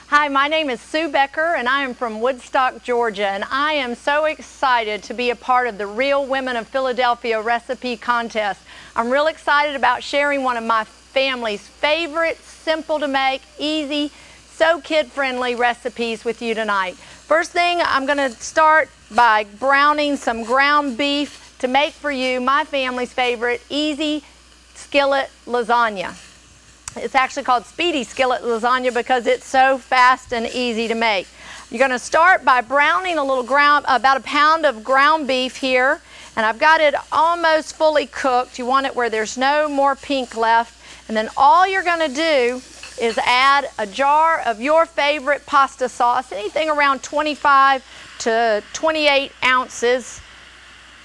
Hi, my name is Sue Becker and I am from Woodstock, Georgia, and I am so excited to be a part of the Real Women of Philadelphia recipe contest. I'm real excited about sharing one of my family's favorite, simple to make, easy, so kid-friendly recipes with you tonight. First thing, I'm going to start by browning some ground beef to make for you my family's favorite, easy skillet lasagna. It's actually called Speedy Skillet Lasagne because it's so fast and easy to make. You're going to start by browning about a pound of ground beef here, and I've got it almost fully cooked. You want it where there's no more pink left, and then all you're going to do is add a jar of your favorite pasta sauce, anything around 25 to 28 ounces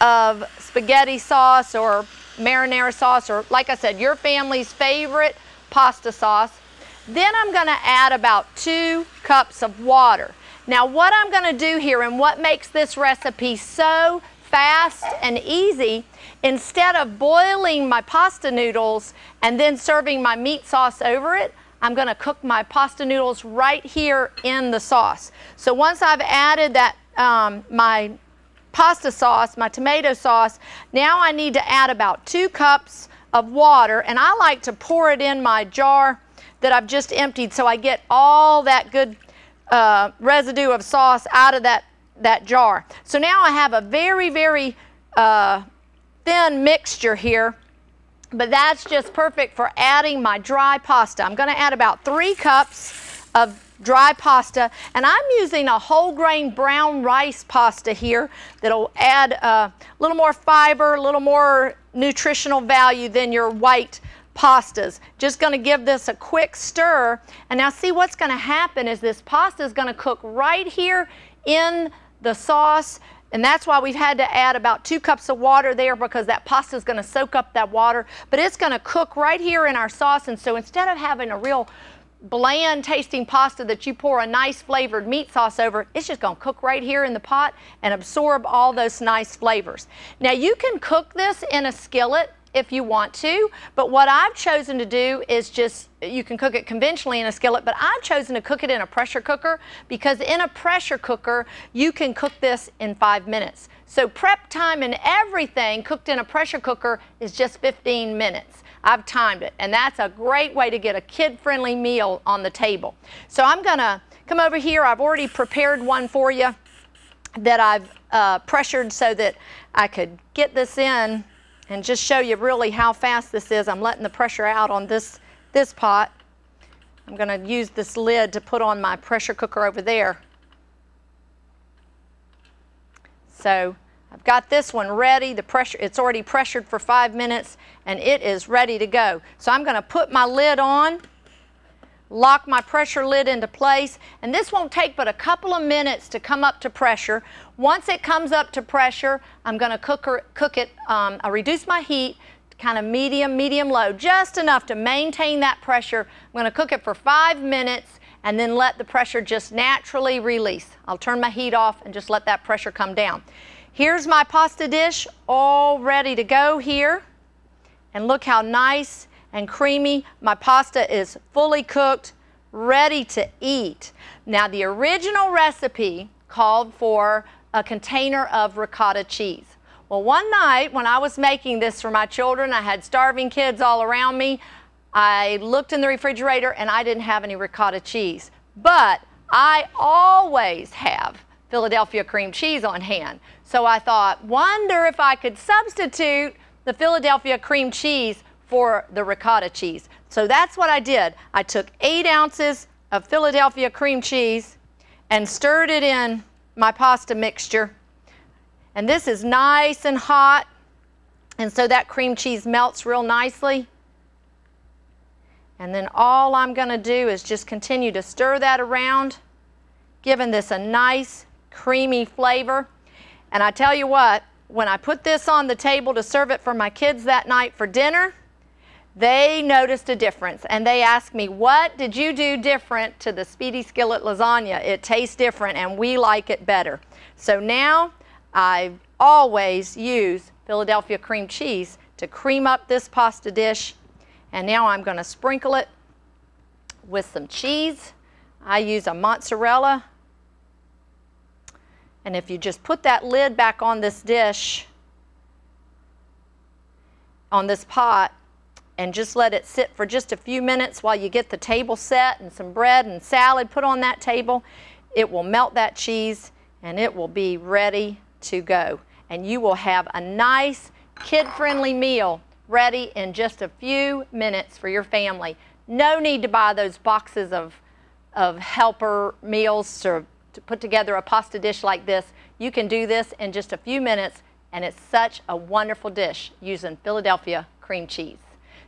of spaghetti sauce or marinara sauce, or like I said, your family's favorite pasta sauce. Then I'm going to add about 2 cups of water. Now what I'm going to do here, and what makes this recipe so fast and easy, instead of boiling my pasta noodles and then serving my meat sauce over it, I'm going to cook my pasta noodles right here in the sauce. So once I've added that my pasta sauce, my tomato sauce, now I need to add about 2 cups of water, and I like to pour it in my jar that I've just emptied so I get all that good residue of sauce out of that jar. So now I have a very, very thin mixture here, but that's just perfect for adding my dry pasta. I'm going to add about 3 cups of dry pasta, and I'm using a whole grain brown rice pasta here that'll add a little more fiber, a little more nutritional value than your white pastas. Just going to give this a quick stir, and now see what's going to happen is this pasta is going to cook right here in the sauce, and that's why we've had to add about 2 cups of water there, because that pasta is going to soak up that water, but it's going to cook right here in our sauce. And so instead of having a real bland tasting pasta that you pour a nice flavored meat sauce over, it's just going to cook right here in the pot and absorb all those nice flavors. Now you can cook this in a skillet if you want to, but what I've chosen to do is just, you can cook it conventionally in a skillet, but I've chosen to cook it in a pressure cooker, because in a pressure cooker you can cook this in 5 minutes. So prep time and everything cooked in a pressure cooker is just 15 minutes. I've timed it, and that's a great way to get a kid-friendly meal on the table. So I'm gonna come over here. I've already prepared one for you that I've pressured so that I could get this in and just show you really how fast this is. I'm letting the pressure out on this pot. I'm gonna use this lid to put on my pressure cooker over there. So I've got this one ready. It's already pressured for 5 minutes, and it is ready to go. So I'm going to put my lid on, lock my pressure lid into place, and this won't take but a couple of minutes to come up to pressure. Once it comes up to pressure, I'm going to cook it. I'll reduce my heat to kind of medium-low, just enough to maintain that pressure. I'm going to cook it for 5 minutes and then let the pressure just naturally release. I'll turn my heat off and just let that pressure come down. Here's my pasta dish all ready to go here, and look how nice and creamy. My pasta is fully cooked, ready to eat. Now the original recipe called for a container of ricotta cheese. Well, one night when I was making this for my children, I had starving kids all around me. I looked in the refrigerator and I didn't have any ricotta cheese, but I always have Philadelphia cream cheese on hand. So I thought, wonder if I could substitute the Philadelphia cream cheese for the ricotta cheese. So that's what I did. I took 8 ounces of Philadelphia cream cheese and stirred it in my pasta mixture. And this is nice and hot, and so that cream cheese melts real nicely. And then all I'm going to do is just continue to stir that around, giving this a nice creamy flavor. And I tell you what, when I put this on the table to serve it for my kids that night for dinner, they noticed a difference, and they asked me, what did you do different to the Speedy Skillet Lasagna? It tastes different and we like it better. So now I always use Philadelphia cream cheese to cream up this pasta dish, and now I'm going to sprinkle it with some cheese. I use a mozzarella. And if you just put that lid back on this dish, on this pot, and just let it sit for just a few minutes while you get the table set and some bread and salad put on that table, it will melt that cheese and it will be ready to go. And you will have a nice kid-friendly meal ready in just a few minutes for your family. No need to buy those boxes of helper meals to put together a pasta dish like this. You can do this in just a few minutes, and it's such a wonderful dish using Philadelphia cream cheese.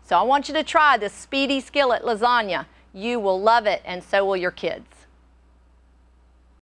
So I want you to try this Speedy Skillet Lasagna. You will love it, and so will your kids.